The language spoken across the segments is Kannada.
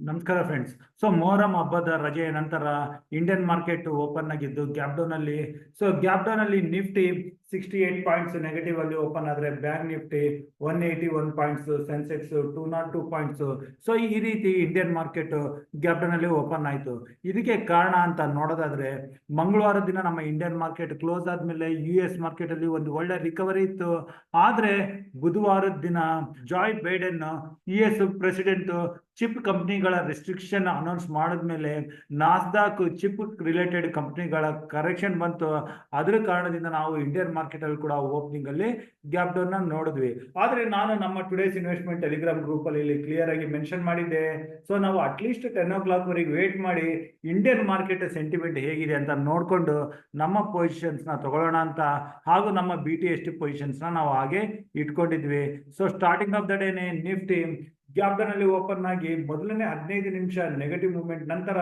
ನಮಸ್ಕಾರ ಫ್ರೆಂಡ್ಸ್. ಮೊಹರಂ ಹಬ್ಬದ ರಜೆಯ ನಂತರ ಇಂಡಿಯನ್ ಮಾರ್ಕೆಟ್ ಓಪನ್ ಆಗಿದ್ದು ಗ್ಯಾಪ್ ಡೌನ್ ಅಲ್ಲಿ. ಗ್ಯಾಪ್ ಡೌನ್ ಅಲ್ಲಿ ನಿಫ್ಟಿ 68 ಪಾಯಿಂಟ್ಸ್ ನೆಗೆಟಿವ್ ಅಲ್ಲಿ ಓಪನ್ ಆದ್ರೆ bank Nifty 181 points, Sensex 202 points. ಈ ರೀತಿ ಇಂಡಿಯನ್ ಮಾರ್ಕೆಟ್ ಗ್ಯಾಪ್ ಡೌನ್ ಅಲ್ಲಿ ಓಪನ್ ಆಯ್ತು. ಇದಕ್ಕೆ ಕಾರಣ ಅಂತ ನೋಡೋದಾದ್ರೆ ಮಂಗಳವಾರ ದಿನ ನಮ್ಮ ಇಂಡಿಯನ್ ಮಾರ್ಕೆಟ್ ಕ್ಲೋಸ್ ಆದ್ಮೇಲೆ US ಮಾರ್ಕೆಟ್ ಅಲ್ಲಿ ಒಂದು ಒಳ್ಳೆ ರಿಕವರಿ ಇತ್ತು. ಆದ್ರೆ ಬುಧವಾರದ ದಿನ Joe Biden US president chip ಕಂಪ್ನಿಗಳ ರೆಸ್ಟ್ರಿಕ್ಷನ್ ಅನೌನ್ಸ್ ಮಾಡಿದ್ಮೇಲೆ ನಾಸ್ಡಾಕ್ ಚಿಪ್ ರಿಲೇಟೆಡ್ ಕಂಪ್ನಿಗಳ ಕರೆಕ್ಷನ್ ಬಂತು. ಅದರ ಕಾರಣದಿಂದ ನಾವು ಇಂಡಿಯನ್ ಮಾರ್ಕೆಟ್ ಅಲ್ಲಿ ಕೂಡ ಓಪನಿಂಗ್ ಅಲ್ಲಿ ಗ್ಯಾಪ್ ಡೌನ್ ನೋಡಿದ್ವಿ. ಆದ್ರೆ ನಾನು ನಮ್ಮ ಟುಡೇಸ್ ಇನ್ವೆಸ್ಟ್ಮೆಂಟ್ ಟೆಲಿಗ್ರಾಮ್ ಗ್ರೂಪ್ ಅಲ್ಲಿ ಕ್ಲಿಯರ್ ಆಗಿ ಮೆನ್ಷನ್ ಮಾಡಿದ್ದೆ. ನಾವು ಅಟ್ಲೀಸ್ಟ್ 10 o'clock ವರೆಗೆ ವೇಟ್ ಮಾಡಿ ಇಂಡಿಯನ್ ಮಾರ್ಕೆಟ್ ಸೆಂಟಿಮೆಂಟ್ ಹೇಗಿದೆ ಅಂತ ನೋಡ್ಕೊಂಡು ನಮ್ಮ ಪೊಸಿಷನ್ಸ್ ನ ತಗೊಳ್ಳೋಣ ಅಂತ, ಹಾಗೂ ನಮ್ಮ BTST ಪೊಸಿಷನ್ಸ್ ನಾವು ಹಾಗೆ ಇಟ್ಕೊಂಡಿದ್ವಿ. ಸ್ಟಾರ್ಟಿಂಗ್ ಆಫ್ ದ ಡೇನೆ ನಿಫ್ಟಿ ಗ್ಯಾಪ್ ಡೌನ್ ಅಲ್ಲಿ ಓಪನ್ ಆಗಿ ಮೊದಲನೇ 15 ನಿಮಿಷ ನೆಗೆಟಿವ್ ಮೂವ್ಮೆಂಟ್ ನಂತರ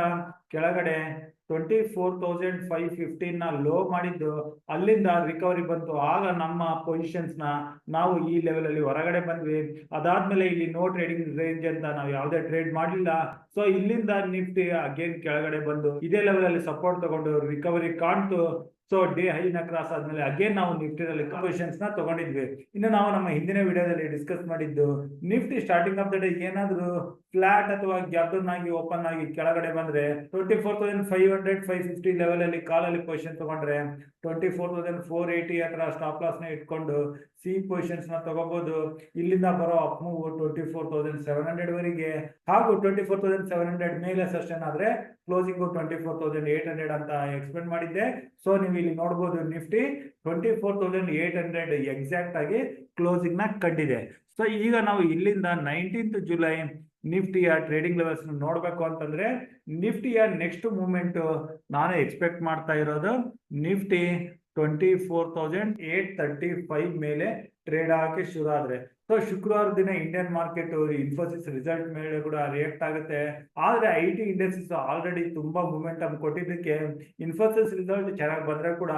ಕೆಳಗಡೆ 24,515 ನ ಲೋ ಮಾಡಿದ್ದು, ಅಲ್ಲಿಂದ ರಿಕವರಿ ಬಂತು. ಆಗ ನಮ್ಮ ಪೊಸಿಷನ್ಸ್ ನ ನಾವು ಈ ಲೆವೆಲ್ ಅಲ್ಲಿ ಹೊರಗಡೆ ಬಂದ್ವಿ. ಅದಾದ್ಮೇಲೆ ಇಲ್ಲಿ ನೋ ಟ್ರೇಡಿಂಗ್ ರೇಂಜ್ ಅಂತ ನಾವು ಯಾವುದೇ ಟ್ರೇಡ್ ಮಾಡಲಿಲ್ಲ. ಇಲ್ಲಿಂದ ನಿಫ್ಟಿ ಅಗೇನ್ ಕೆಳಗಡೆ ಬಂದು ಇದೇ ಲೆವೆಲ್ ಅಲ್ಲಿ ಸಪೋರ್ಟ್ ತಗೊಂಡು ರಿಕವರಿ ಕಾಣ್ತು. ಡೇ ಹೈನ ಕ್ರಾಸ್ ಆದ್ಮೇಲೆ ಅಗೇನ್ ನಾವು ನಿಫ್ಟಿನಲ್ಲಿ ಪೊಸಿಷನ್ಸ್ ನ ತಗೊಂಡಿದ್ವಿ. ಇನ್ನು ನಾವು ನಮ್ಮ ಹಿಂದಿನ ವಿಡಿಯೋದಲ್ಲಿ ಡಿಸ್ಕಸ್ ಮಾಡಿದ್ದು Nifty starting of the day ಏನಾದ್ರು ಫ್ಲಾಟ್ ಅಥವಾ ಗ್ಯಾಪ್ ಡೌನ್ ಆಗಿ ಓಪನ್ ಆಗಿ ಕೆಳಗಡೆ ಬಂದ್ರೆ 24,500-550 ಲೆವೆಲ್ ಅಲ್ಲಿ ಕಾಲಲ್ಲಿ ಪೊಸಿಷನ್ ತಗೊಂಡ್ರೆ 24,480 ಹತ್ರ ಸ್ಟಾಪ್ ಲಾಸ್ ನ ಇಟ್ಕೊಂಡು ಸಿ ಪೊಸಿಷನ್ಸ್ ನ ತಗೋಬಹುದು. ಇಲ್ಲಿಂದ ಬರೋ ಅಪ್ ಮೂವ್ 24,700 ವರೆಗೆ, ಹಾಗೂ 24,700 ಮೇಲೆ ಸೆಷನ್ ಆದ್ರೆ ಕ್ಲೋಸಿಂಗ್ 24,800 ಅಂತ ಎಕ್ಸ್ಪೆಕ್ಟ್ ಮಾಡಿದ್ದೆ. ನೀವು ಇಲ್ಲಿ ನೋಡಬಹುದು ನಿಫ್ಟಿ 24,800 ಎಕ್ಸಾಕ್ಟ್ ಆಗಿ ಕ್ಲೋಸಿಂಗ್ ನ ಕಂಡಿದೆ. ಈಗ ನಾವು ಇಲ್ಲಿಂದ 19th ಜುಲೈ ನಿಫ್ಟಿಯ ಟ್ರೇಡಿಂಗ್ ಲೆವೆಲ್ಸ್ ನೋಡ್ಬೇಕು ಅಂತಂದ್ರೆ ನಿಫ್ಟಿಯ ನೆಕ್ಸ್ಟ್ ಮೂವ್ಮೆಂಟ್ ನಾನು ಎಕ್ಸ್ಪೆಕ್ಟ್ ಮಾಡ್ತಾ ಇರೋದು ನಿಫ್ಟಿ 24,835 ಮೇಲೆ ಟ್ರೇಡ್ ಆಗಕ್ಕೆ ಶುರು ಆದ್ರೆ. ಶುಕ್ರವಾರ ದಿನ ಇಂಡಿಯನ್ ಮಾರ್ಕೆಟ್ ಇನ್ಫೋಸಿಸ್ ರಿಸಲ್ಟ್ ಮೇಲೆ ಕೂಡ ರಿಯಾಕ್ಟ್ ಆಗುತ್ತೆ. ಆದ್ರೆ IT ಇಂಡಸ್ಟ್ರೀಸ್ ಆಲ್ರೆಡಿ ತುಂಬಾ ಮೂವ್ಮೆಂಟಮ್ ಕೊಟ್ಟಿದ್ದಕ್ಕೆ ಇನ್ಫೋಸಿಸ್ ರಿಸಲ್ಟ್ ಚೆನ್ನಾಗಿ ಬಂದ್ರೆ ಕೂಡ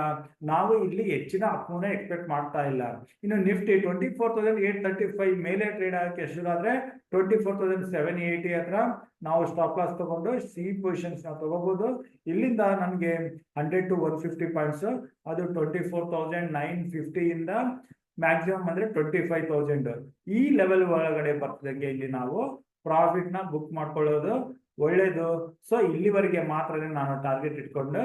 ನಾವು ಇಲ್ಲಿ ಹೆಚ್ಚಿನ ಅಪ್ಮೂವ್ನ ಎಕ್ಸ್ಪೆಕ್ಟ್ ಮಾಡ್ತಾ ಇಲ್ಲ. ಇನ್ನು ನಿಫ್ಟಿ 24,835 ಮೇಲೆ ಟ್ರೇಡ್ ಆಗಕ್ಕೆ ಶುರು ಆದ್ರೆ 24,780 ಹತ್ರ ನಾವು ಸ್ಟಾಪ್ ಲಾಸ್ ತಗೊಂಡು ಸಿ ಪೊಸಿಷನ್ಸ್ ನ ತಗೋಬಹುದು. ಇಲ್ಲಿಂದ ನಮ್ಗೆ 100 to 150 ಪಾಯಿಂಟ್ಸ್, ಅದು 24,950 ಇಂದ ಮ್ಯಾಕ್ಸಿಮಮ್ ಅಂದ್ರೆ 25,000 ಈ ಲೆವೆಲ್ ಒಳಗಡೆ ಬರ್ತದಂಗೆ ಇಲ್ಲಿ ನಾವು ಪ್ರಾಫಿಟ್ ನ ಬುಕ್ ಮಾಡ್ಕೊಳ್ಳೋದು ಒಳ್ಳೇದು. ಇಲ್ಲಿವರೆಗೆ ಮಾತ್ರ ನಾನು ಟಾರ್ಗೆಟ್ ಇಟ್ಕೊಂಡು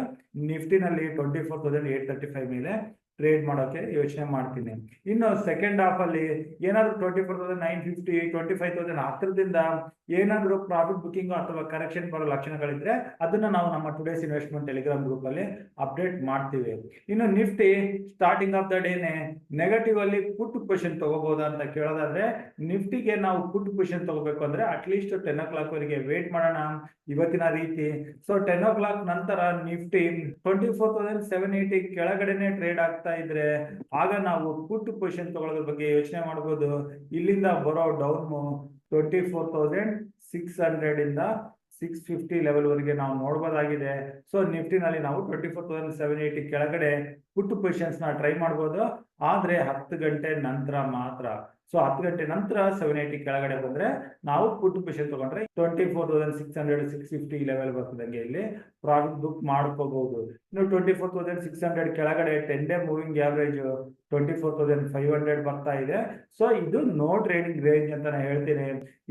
ನಿಫ್ಟಿನಲ್ಲಿ 24,835 ಮೇಲೆ ಟ್ರೇಡ್ ಮಾಡೋಕೆ ಯೋಚನೆ ಮಾಡ್ತೀನಿ. ಇನ್ನು ಸೆಕೆಂಡ್ ಹಾಫ್ ಅಲ್ಲಿ ಏನಾದ್ರು 24,950 25,000 ಹತ್ರದಿಂದ ಏನಾದ್ರು ಪ್ರಾಫಿಟ್ ಬುಕಿಂಗ್ ಅಥವಾ ಕರೆಕ್ಷನ್ ಬರೋ ಲಕ್ಷಣಗಳಿದ್ರೆ ಅದನ್ನ ನಾವು ನಮ್ಮ ಟುಡೇಸ್ ಇನ್ವೆಸ್ಟ್ಮೆಂಟ್ ಟೆಲಿಗ್ರಾಮ್ ಗ್ರೂಪ್ ಅಲ್ಲಿ ಅಪ್ಡೇಟ್ ಮಾಡ್ತೀವಿ. ಇನ್ನು ನಿಫ್ಟಿ ಸ್ಟಾರ್ಟಿಂಗ್ ಆಫ್ ದ ಡೇನೆ ನೆಗೆಟಿವ್ ಅಲ್ಲಿ ಪುಟ್ ಪೊಸಿಷನ್ ತಗೋಬಹುದು ಅಂತ ಕೇಳೋದಾದ್ರೆ ನಿಫ್ಟಿಗೆ ನಾವು ಪುಟ್ ಪೊಸಿಷನ್ ತಗೋಬೇಕು ಅಂದ್ರೆ ಅಟ್ಲೀಸ್ಟ್ 10 o'clock ವರೆಗೆ ವೇಟ್ ಮಾಡೋಣ ಇವತ್ತಿನ ರೀತಿ. 10 o'clock ನಂತರ ನಿಫ್ಟಿ 24,780 ಕೆಳಗಡೆನೆ ಟ್ರೇಡ್ ಆಗ್ತಾ ಇದ್ರೆ ಆಗ ನಾವು ಪುಟ್ ಪೊಸಿಷನ್ ತಗೊಳ್ಳೋದ್ರ ಬಗ್ಗೆ ಯೋಚನೆ ಮಾಡಬಹುದು. ಇಲ್ಲಿಂದ ಬರೋ ಡೌನ್ 24,600 ಇಂದ 650 ಲೆವೆಲ್ ವರೆಗೆ ನಾವು ನೋಡಬಹುದಾಗಿದೆ. ನಿಫ್ಟಿನಲ್ಲಿ ನಾವು 24,780 ಕೆಳಗಡೆ ಪುಟ್ ಪೊಸಿಷನ್ಸ್ ನ ಟ್ರೈ ಮಾಡಬಹುದು. ಆದ್ರೆ 10 ಗಂಟೆ ನಂತರ ಮಾತ್ರ. 10 ಗಂಟೆ ನಂತರ 780 ಕೆಳಗಡೆ ಬಂದ್ರೆ ನಾವು ಪುಟ್ ಪೊಸಿಷನ್ ತಗೊಂಡ್ರೆ 24,600 650 ಲೆವೆಲ್ ಬರ್ತದಂಗೆ ಇಲ್ಲಿ ಪ್ರಾಫಿಟ್ ಬುಕ್ ಮಾಡ್ಕೋಬಹುದು. ಇನ್ನು 24,600 ಕೆಳಗಡೆ 10 ಡೇ ಮೂವಿಂಗ್ ಆವರೇಜ್ 24,500 ಬರ್ತಾ ಇದೆ. ಇದು ನೋ ಟ್ರೇಡಿಂಗ್ ರೇಂಜ್ ಅಂತ ನಾನು ಹೇಳ್ತೀನಿ.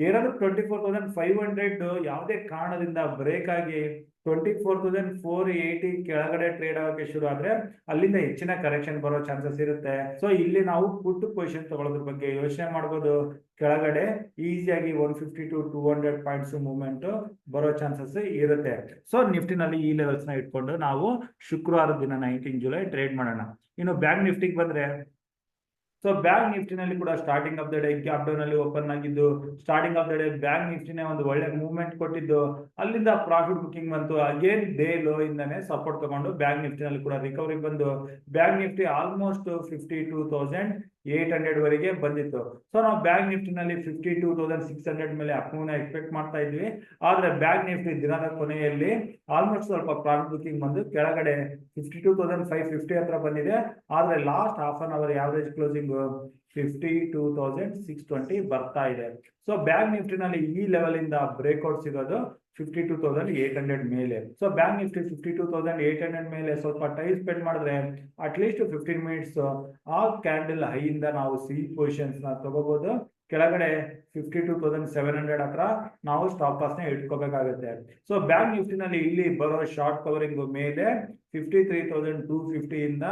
ಏನಾದ್ರು 24,500 ಯಾವುದೇ ಕಾರಣದಿಂದ ಬ್ರೇಕ್ ಆಗಿ 24,480 ಕೆಳಗಡೆ ಟ್ರೇಡ್ ಆಗೋಕೆ ಶುರು ಆದ್ರೆ ಅಲ್ಲಿಂದ ಹೆಚ್ಚಿನ ಕರೆಕ್ಷನ್ ಬರೋ ಚಾನ್ಸಸ್ ಇರುತ್ತೆ. ಇಲ್ಲಿ ನಾವು ಪುಟ್ ಪೊಸಿಷನ್ ತಗೊಳ್ಳೋದ್ರ ಬಗ್ಗೆ ಯೋಚನೆ ಮಾಡಬಹುದು. ಕೆಳಗಡೆ ಈಸಿಯಾಗಿ 150 to 200 ಪಾಯಿಂಟ್ಸ್ ಮೂವ್ಮೆಂಟ್ ಬರೋ ಚಾನ್ಸಸ್ ಇರುತ್ತೆ. ನಿಫ್ಟಿನಲ್ಲಿ ಈ ಲೆವೆಲ್ಸ್ ನ ಇಟ್ಕೊಂಡು ನಾವು ಶುಕ್ರವಾರ ದಿನ 19 ಜುಲೈ ಟ್ರೇಡ್ ಮಾಡೋಣ. ಇನ್ನು ಬ್ಯಾಂಕ್ ನಿಫ್ಟಿಗೆ ಬಂದ್ರೆ ಬ್ಯಾಂಕ್ ನಿಫ್ಟಿನಲ್ಲಿ ಕೂಡ starting of the day gap down ಅಲ್ಲಿ ಓಪನ್ ಆಗಿದ್ದು, starting of the day bank ನಿಫ್ಟಿನೇ ಒಂದು ಒಳ್ಳೆ ಮೂವ್ಮೆಂಟ್ ಕೊಟ್ಟಿದ್ದು, ಅಲ್ಲಿಂದ ಪ್ರಾಫಿಟ್ ಬುಕಿಂಗ್ ಬಂತು. ಅಗೇನ್ ಡೇ ಲೋ ಇಂದಾನೆ ಸಪೋರ್ಟ್ ತಗೊಂಡು ಬ್ಯಾಂಕ್ ನಿಫ್ಟಿನಲ್ಲಿ ಕೂಡ ರಿಕವರಿ ಬಂದು ಬ್ಯಾಂಕ್ ನಿಫ್ಟಿ ಆಲ್ಮೋಸ್ಟ್ 52,800 ವರೆಗೆ ಬಂದಿತ್ತು. ನಾವು ಬ್ಯಾಂಕ್ ನಿಫ್ಟಿನಲ್ಲಿ 52,600 ಮೇಲೆ ಅಪ್ಮೂವ್ನ ಎಕ್ಸ್ಪೆಕ್ಟ್ ಮಾಡ್ತಾ ಇದ್ವಿ. ಆದ್ರೆ ಬ್ಯಾಂಕ್ ನಿಫ್ಟಿ ದಿನದ ಕೊನೆಯಲ್ಲಿ ಆಲ್ಮೋಸ್ಟ್ ಸ್ವಲ್ಪ ಪ್ರಾಫಿಟ್ ಬುಕಿಂಗ್ ಬಂದು ಕೆಳಗಡೆ 52,550 ಹತ್ರ ಬಂದಿದೆ. ಆದ್ರೆ last half an hour average closing 52,620 ಬರ್ತಾ ಇದೆ. ಸೊ ಬ್ಯಾಂಕ್ ನಿಫ್ಟಿನಲ್ಲಿ ಈ ಲೆವೆಲ್ ಇಂದ ಬ್ರೇಕ್ಔಟ್ ಸಿಗೋದು 52,800 ಮೇಲೆ. ಸೊ ಬ್ಯಾಂಕ್ ನಿಫ್ಟಿ 52,800 ಮೇಲೆ ಸ್ವಲ್ಪ ಟೈಮ್ ಸ್ಪೆಂಡ್ ಮಾಡಿದ್ರೆ ಅಟ್ಲೀಸ್ಟ್ 15 ಮಿನಿಟ್ಸ್ ಆ ಕ್ಯಾಂಡಲ್ ಹೈ ಇಂದ ನಾವು ಸಿ ಪೊಸಿಷನ್ಸ್ ನ ತಗೋಬಹುದು. ಕೆಳಗಡೆ 52,700 ಹತ್ರ ನಾವು ಸ್ಟಾಪ್ ಲಾಸ್ ನ ಇಟ್ಕೋಬೇಕಾಗುತ್ತೆ. ಸೊ ಬ್ಯಾಂಕ್ ನಿಫ್ಟಿನಲ್ಲಿ ಇಲ್ಲಿ ಬರೋ ಶಾರ್ಟ್ ಕವರಿಂಗ್ ಮೇಲೆ 53,250 ಇಂದ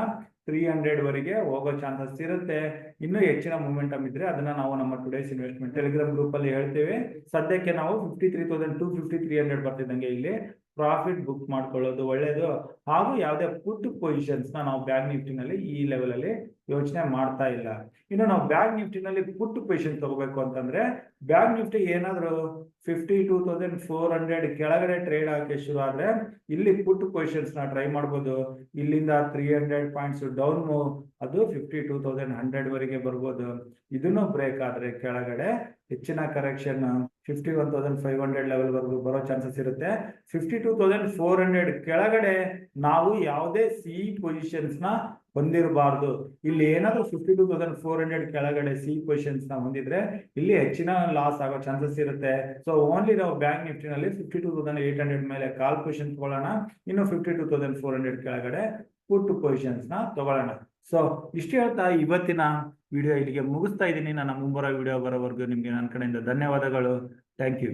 300 ವರೆಗೆ ಹೋಗೋ ಚಾನ್ಸಸ್ ಇರುತ್ತೆ. ಇನ್ನೂ ಹೆಚ್ಚಿನ ಮೂಮೆಂಟಮ್ ಇದ್ರೆ ಅದನ್ನ ನಾವು ನಮ್ಮ ಟುಡೇಸ್ ಇನ್ವೆಸ್ಟ್ಮೆಂಟ್ ಟೆಲಿಗ್ರಾಮ್ ಗ್ರೂಪ್ ಅಲ್ಲಿ ಹೇಳ್ತೇವೆ. ಸದ್ಯಕ್ಕೆ ನಾವು 53,250 300 ಬರ್ತಿದ್ದಂಗೆ ಇಲ್ಲಿ ಪ್ರಾಫಿಟ್ ಬುಕ್ ಮಾಡ್ಕೊಳ್ಳೋದು ಒಳ್ಳೇದು. ಹಾಗೂ ಯಾವುದೇ ಪುಟ್ ಪೊಸಿಷನ್ಸ್ ನಾವು ಬ್ಯಾಂಕ್ ನಿಫ್ಟಿನಲ್ಲಿ ಈ ಲೆವೆಲ್ ಅಲ್ಲಿ ಯೋಚನೆ ಮಾಡ್ತಾ ಇಲ್ಲ. ಇನ್ನು ನಾವು ಬ್ಯಾಂಕ್ ನಿಫ್ಟಿನಲ್ಲಿ ಪುಟ್ ಪೊಸಿಷನ್ ತಗೋಬೇಕು ಅಂತಂದ್ರೆ ಬ್ಯಾಂಕ್ ನಿಫ್ಟಿ ಏನಾದ್ರು 52,400 ಕೆಳಗಡೆ ಟ್ರೇಡ್ ಆಗಕ್ಕೆ ಶುರು ಆದ್ರೆ ಇಲ್ಲಿ ಪುಟ್ ಪೊಸಿಷನ್ಸ್ ನ ಟ್ರೈ ಮಾಡ್ಬೋದು. ಇಲ್ಲಿಂದ 300 ಪಾಯಿಂಟ್ಸ್ ಡೌನ್ ಮೂವ್ ಅದು 52,100 ವರೆಗೆ ಬರ್ಬೋದು. ಇದನ್ನು ಬ್ರೇಕ್ ಆದ್ರೆ ಕೆಳಗಡೆ ಹೆಚ್ಚಿನ ಕರೆಕ್ಷನ್ 51,500 ಲೆವೆಲ್ ವರೆಗೂ ಬರೋ ಚಾನ್ಸಸ್ ಇರುತ್ತೆ. 52,400 ಕೆಳಗಡೆ ನಾವು ಯಾವುದೇ ಸಿ ಪೊಸಿಷನ್ಸ್ ನ ಹೊಂದಿರಬಾರ್ದು. ಇಲ್ಲಿ ಏನಾದ್ರು 52,400 ಕೆಳಗಡೆ ಸಿ ಪೊಸಿಷನ್ಸ್ ನ ಹೊಂದಿದ್ರೆ ಇಲ್ಲಿ ಹೆಚ್ಚಿನ ಲಾಸ್ ಆಗೋ ಚಾನ್ಸಸ್ ಇರುತ್ತೆ. ಸೊ ಓನ್ಲಿ ನಾವು ಬ್ಯಾಂಕ್ ನಿಫ್ಟಿನಲ್ಲಿ 52,800 ಮೇಲೆ ಕಾಲ್ ಪೊಸಿಷನ್ ತಗೊಳ್ಳೋಣ. ಇನ್ನು 52,400 ಕೆಳಗಡೆ ಪುಟ್ ಪೊಸಿಷನ್ಸ್ ನ ತಗೊಳ್ಳೋಣ. ಸೊ ಇಷ್ಟು ಹೇಳ್ತಾ ಇವತ್ತಿನ ವಿಡಿಯೋ ಇಲ್ಲಿಗೆ ಮುಗಿಸ್ತಾ ಇದ್ದೀನಿ. ನನ್ನ ಮುಂಬರೋ ವಿಡಿಯೋ ಬರೋವರೆಗೂ ನಿಮ್ಗೆ ನನ್ನ ಕಡೆಯಿಂದ ಧನ್ಯವಾದಗಳು. Thank you.